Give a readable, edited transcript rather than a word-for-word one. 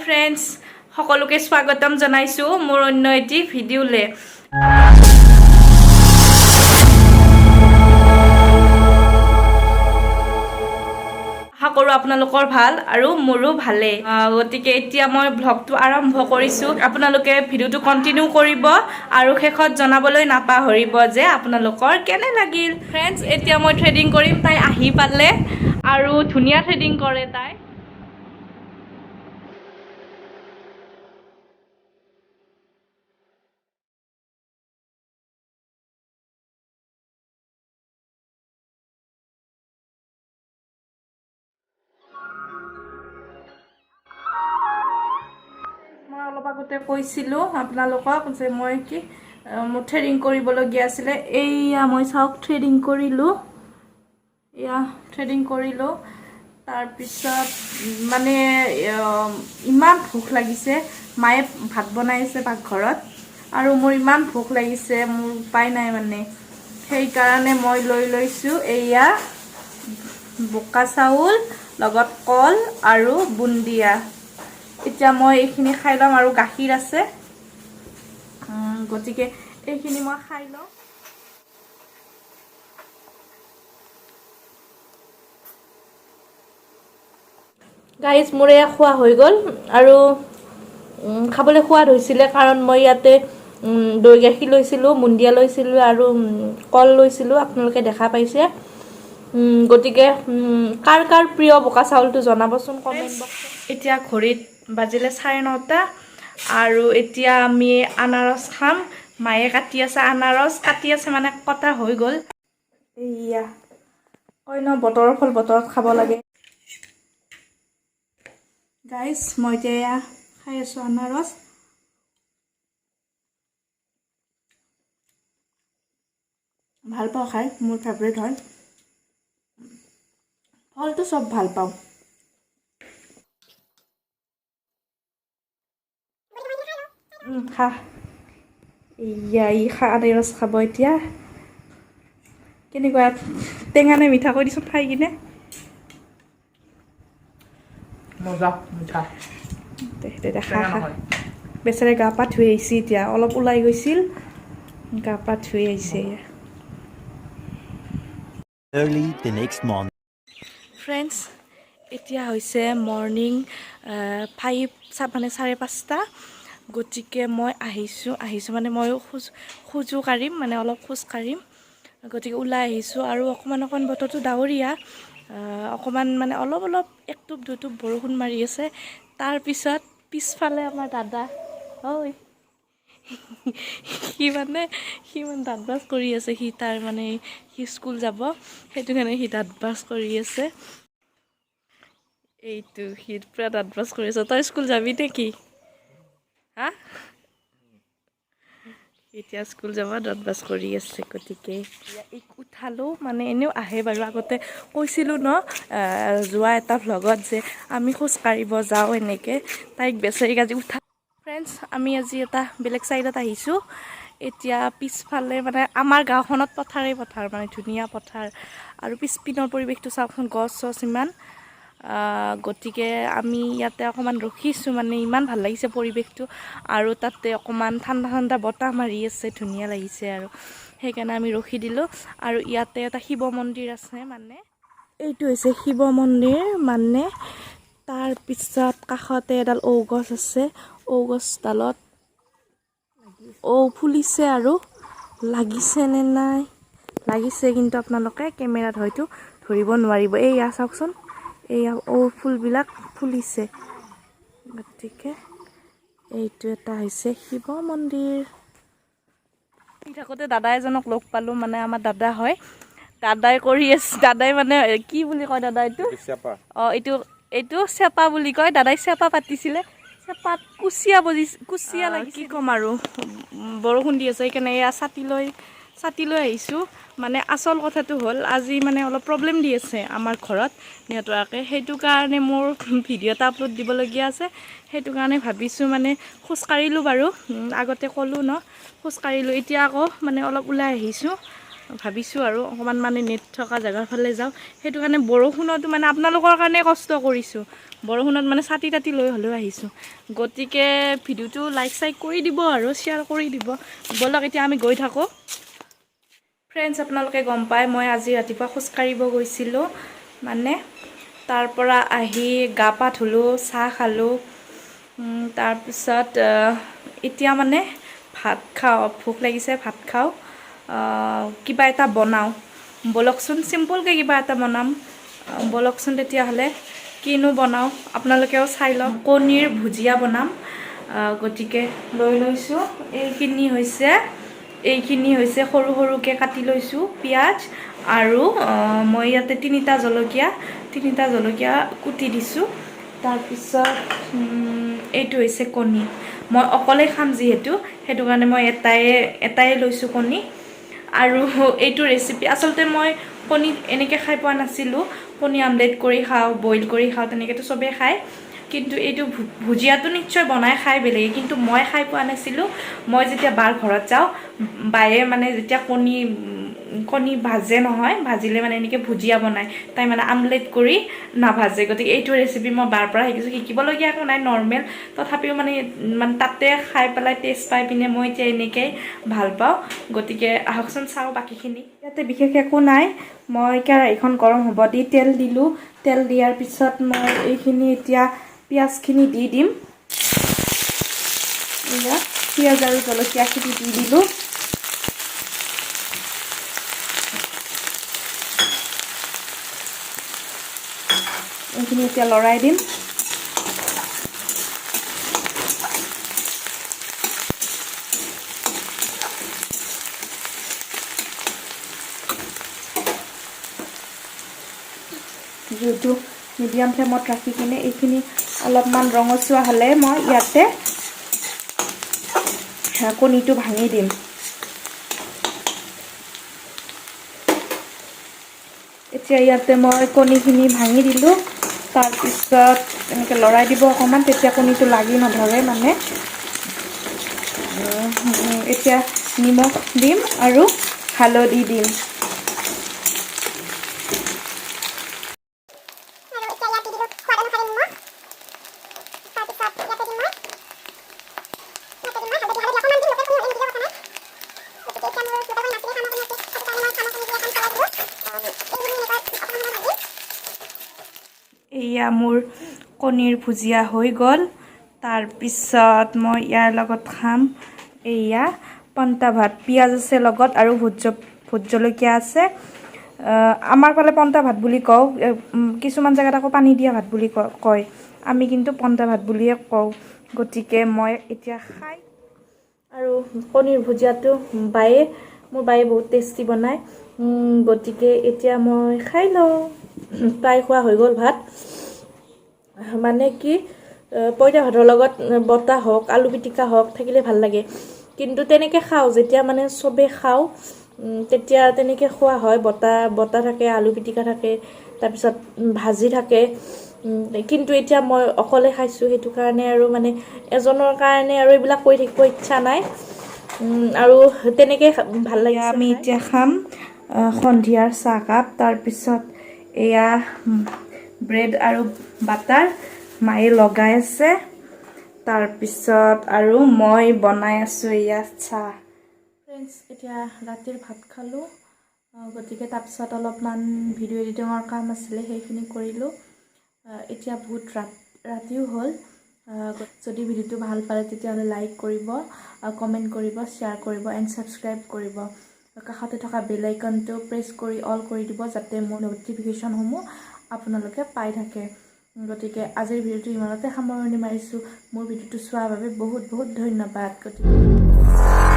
friends, সকলোকে স্বাগতম জনাইছো মোৰ অন্য এটি ভিডিওলে। আশা কৰো আপোনালোকৰ ভাল আৰু মোৰো ভালে। গতিকে এতিয়া মই ব্লগটো আৰম্ভ কৰিছো। আপোনালোকে ভিডিওটো কন্টিনিউ কৰিব আৰু শেষত জনাবলৈ নাপাহৰিব যে আপোনালোকৰ কেনে লাগিল। ফ্ৰেন্ডছ, এতিয়া মই থ্ৰেডিং কৰিম। তাই আহি পালে আৰু ধুনীয়া থ্ৰেডিং কৰে তাই। মই অলপ আগতে কৈছিলো আপোনালোকক যে মই কি মোৰ থ্ৰেডিং কৰিবলগীয়া আছিলে। এইয়া মই চাওক থ্ৰেডিং কৰিলো। এয়া থ্ৰেডিং কৰিলো। তাৰপিছত মানে ইমান ভোক লাগিছে। মায়ে ভাত বনাইছে পাকঘৰত আৰু মোৰ ইমান ভোক লাগিছে, মোৰ উপায় নাই মানে। সেইকাৰণে মই লৈ লৈছো এয়া বোকা চাউল লগত কল আৰু বুন্দিয়া। এতিয়া মই এইখিনি খাই লম আৰু গাখীৰ আছে, গতিকে এইখিনি মই খাই লওঁ। গাইজ, মোৰ এয়া খোৱা হৈ গ'ল আৰু খাবলৈ সোৱাদ হৈছিলে, কাৰণ মই ইয়াতে দৈ গাখীৰ লৈছিলোঁ, বুন্দিয়া লৈছিলোঁ আৰু কল লৈছিলোঁ। আপোনালোকে দেখা পাইছে। গতিকে কাৰ কাৰ প্ৰিয় বোকা চাউলটো জনাবচোন কমেণ্ট বক্সত। এতিয়া ঘড়ীত বাজিলে 9:30 আৰু এতিয়া আমি আনাৰস খাম। মায়ে কাটি আছে আনাৰস, কাটি আছে মানে কটা হৈ গ'ল। এইয়া কয় ন, বতৰৰ ফল বতৰত খাব লাগে। গাইজ, মই এতিয়া খাই আছো আনাৰস। ভাল পাওঁ খাই, মোৰ ফেভৰেট হয়। ফলটো চব ভাল পাওঁ। খা। এয়া ই আনাৰস খাব এতিয়া। কেনেকুৱা টেঙা নে মিঠা কৈ দিছোঁ খাই কিনে। মজা মিঠা। খা খা। বেচেৰে গা পা ধুই আহিছে, এতিয়া অলপ ওলাই গৈছিল, গা পা ধুই আহিছে। Early the next morning. Friends, এতিয়া হৈছে মৰ্ণিং 5 মানে 5:30। গতিকে মই আহিছোঁ মানে ময়ো খোজো কাঢ়িম, মানে অলপ খোজ কাঢ়িম। গতিকে ওলাই আহিছোঁ আৰু অকণমান বতৰটো ডাৱৰীয়া, অকণমান মানে অলপ একটুপ দুটুপ বৰষুণ মাৰি আছে। তাৰপিছত পিছফালে আমাৰ দাদা, ঐ সি মানে দাঁত ব্ৰাছ কৰি আছে। তাৰ মানে সি স্কুল যাব, সেইটো কাৰণে সি দাঁত ব্ৰাছ কৰি আছে। এইটো সি পুৰা দাঁত ব্ৰাছ কৰি আছে। তই স্কুল যাবি নেকি? হা? এতিয়া স্কুল যাব, দাঁত ব্ৰাছ কৰি আছে। গতিকে উঠালোঁ, মানে এনেও আহে বাৰু। আগতে কৈছিলোঁ ন যোৱা এটা ভ্লগত যে আমি খোজ কাঢ়িব যাওঁ এনেকৈ। তাইক বেচেৰিক আজি উঠা। ফ্ৰেণ্ডছ, আমি আজি এটা বেলেগ চাইডত আহিছোঁ। এতিয়া পিছফালে মানে আমাৰ গাঁওখনত পথাৰ মানে ধুনীয়া পথাৰ, আৰু পিছপিনৰ পৰিৱেশটো চাওকচোন, গছ চছ ইমান। গতিকে আমি ইয়াতে অকণমান ৰখিছোঁ, মানে ইমান ভাল লাগিছে পৰিৱেশটো, আৰু তাতে অকণমান ঠাণ্ডা বতাহ মাৰি আছে, ধুনীয়া লাগিছে আৰু সেইকাৰণে আমি ৰখি দিলোঁ। আৰু ইয়াতে এটা শিৱ মন্দিৰ আছে, মানে এইটো হৈছে শিৱ মন্দিৰ মানে। তাৰপিছত কাষতে এডাল ঔ গছ আছে। ঔ গছডালত ফুলিছে, আৰু লাগিছে নে নাই লাগিছে, কিন্তু আপোনালোকে কেমেৰাত হয়তো ধৰিব নোৱাৰিব। এইয়া চাওকচোন, এইয়া ফুলবিলাক ফুলিছে। গতিকে এইটো এটা হৈছে শিৱ মন্দিৰ। থাকোঁতে দাদা এজনক লগ পালোঁ, মানে আমাৰ দাদা হয়। দাদাই মানে কি বুলি কয় দাদা এইটো? এইটো চেপা বুলি কয়। দাদাই চেপা পাতিছিলে, চেপাত কুচিয়া লাগি কি ক'ম আৰু, বৰষুণ দি আছে সেইকাৰণে এয়া ছাতি লৈ আহিছোঁ। মানে আচল কথাটো হ'ল, আজি মানে অলপ প্ৰব্লেম দি আছে আমাৰ ঘৰত নেটৱৰ্কে, সেইটো কাৰণে মোৰ ভিডিঅ' এটা আপলোড দিবলগীয়া আছে। সেইটো কাৰণে ভাবিছোঁ, মানে খোজকাঢ়িলোঁ বাৰু, আগতে ক'লোঁ ন খোজকাঢ়িলোঁ। এতিয়া আকৌ মানে অলপ ওলাই আহিছোঁ, ভাবিছোঁ আৰু অকণমান মানে নেট থকা জেগাৰ ফালে যাওঁ সেইটো কাৰণে বৰষুণতো মানে আপোনালোকৰ কাৰণে কষ্ট কৰিছোঁ বৰষুণত মানে ছাতি তাতি লৈ হ'লেও আহিছোঁ গতিকে ভিডিঅ'টো লাইক চাইক কৰি দিব আৰু শ্বেয়াৰ কৰি দিব ব'লক এতিয়া আমি গৈ থাকোঁ ফ্ৰেণ্ডছ আপোনালোকে গম পায় মই আজি ৰাতিপুৱা খোজকাঢ়িব গৈছিলোঁ মানে তাৰ পৰা আহি গা পা ধুলোঁ চাহ খালোঁ তাৰপিছত এতিয়া মানে ভাত খাওঁ ভোক লাগিছে ভাত খাওঁ কিবা এটা বনাওঁ বলকচোন চিম্পলকৈ কিবা এটা বনাম বলকচোন তেতিয়াহ'লে কিনো বনাওঁ আপোনালোকেও চাই লওক কণীৰ ভুজিয়া বনাম গতিকে লৈ লৈছোঁ এইখিনি হৈছে সৰু সৰুকৈ কাটি লৈছোঁ পিঁয়াজ আৰু মই ইয়াতে তিনিটা জলকীয়া কুটি দিছোঁ তাৰপিছত এইটো হৈছে কণী মই অকলে খাম যিহেতু সেইটো কাৰণে মই এটাই লৈছোঁ কণী আৰু এইটো ৰেচিপি আচলতে মই কণী এনেকৈ খাই পোৱা নাছিলোঁ কণী আমলেট কৰি খাওঁ বইল কৰি খাওঁ তেনেকৈতো চবেই খায় কিন্তু এইটো ভুজিয়াটো নিশ্চয় বনাই খাই বেলেগে কিন্তু মই খাই পোৱা নাছিলোঁ মই যেতিয়া বাৰ ঘৰত যাওঁ বায়ে মানে যেতিয়া কণী ভাজে নহয় ভাজিলে মানে এনেকৈ ভুজিয়া বনায় তাই মানে আমলেট কৰি নাভাজে গতিকে এইটো ৰেচিপি মই বাৰ পৰা শিকিছোঁ শিকিবলগীয়া একো নাই নৰ্মেল তথাপিও মানে তাতে খাই পেলাই টেষ্ট পাই পিনে মই এতিয়া এনেকৈ ভাল পাওঁ গতিকে আহকচোন চাওঁ বাকীখিনি ইয়াতে বিশেষ একো নাই মই কেৰাহীখন গৰম হ'ব দি তেল দিলোঁ তেল দিয়াৰ পিছত মই এইখিনি এতিয়া পিঁয়াজখিনি দি দিম এয়া পিঁয়াজ আৰু জলকীয়াখিনি দি দিলোঁ এইখিনি এতিয়া লৰাই দিম জুইটো মিডিয়াম ফ্লেমত ৰাখি কিনে এইখিনি অলপমান ৰঙচুৱা হ'লে মই ইয়াতে কণীটো ভাঙি দিম এতিয়া ইয়াতে মই কণীখিনি ভাঙি দিলোঁ তাৰপিছত এনেকৈ লৰাই দিব অকণমান তেতিয়া কণীটো লাগি নধৰে মানে এতিয়া নিমখ দিম আৰু হালধি দিম এয়া মোৰ কণীৰ ভুজিয়া হৈ গ'ল তাৰপিছত মই ইয়াৰ লগত খাম এয়া পন্তা ভাত পিঁয়াজ আছে লগত আৰু ভোট জলকীয়া আছে আমাৰ ফালে পন্তা ভাত বুলি কওঁ কিছুমান জেগাত আকৌ পানী দিয়া ভাত বুলি কয় আমি কিন্তু পন্তা ভাত বুলিয়ে কওঁ গতিকে মই এতিয়া খাই আৰু কণীৰ ভুজিয়াটো মোৰ বায়ে বহুত টেষ্টি বনায় গতিকে এতিয়া মই খাই লওঁ প্ৰায় খোৱা হৈ গ'ল ভাত মানে কি পইতা ভাতৰ লগত বটা হওক আলু পিটিকা হওক থাকিলে ভাল লাগে কিন্তু তেনেকৈ খাওঁ যেতিয়া মানে চবেই খাওঁ তেতিয়া তেনেকৈ খোৱা হয় বটা থাকে আলু পিটিকা থাকে তাৰপিছত ভাজি থাকে কিন্তু এতিয়া মই অকলে খাইছোঁ সেইটো কাৰণে আৰু মানে এজনৰ কাৰণে আৰু এইবিলাক কৰি থাকিব ইচ্ছা নাই আৰু তেনেকৈ ভাল লাগে আমি এতিয়া খাম সন্ধিয়াৰ চাহকাপ তাৰপিছত এয়া ব্ৰেড আৰু বাটাৰ মায়ে লগাই আছে তাৰপিছত আৰু মই বনাই আছোঁ এয়া চাহ ফ্ৰেণ্ডছ এতিয়া ৰাতিৰ ভাত খালোঁ গতিকে তাৰপিছত অলপমান ভিডিঅ' এডিটিঙৰ কাম আছিলে সেইখিনি কৰিলোঁ এতিয়া বহুত ৰাতিও হ'ল যদি ভিডিঅ'টো ভাল পালে তেতিয়াহ'লে লাইক কৰিব কমেণ্ট কৰিব শ্বেয়াৰ কৰিব এণ্ড ছাবস্ক্ৰাইব কৰিব কাষতে থকা বেল আইকনটো প্ৰেছ কৰি অল কৰি দিব যাতে মোৰ ন'টিফিকেশ্যনসমূহ আপোনালোকে পাই থাকে গতিকে আজিৰ ভিডিঅ'টো ইমানতে সামৰণি মাৰিছোঁ মোৰ ভিডিঅ'টো চোৱাৰ বাবে বহুত বহুত ধন্যবাদ গতিকে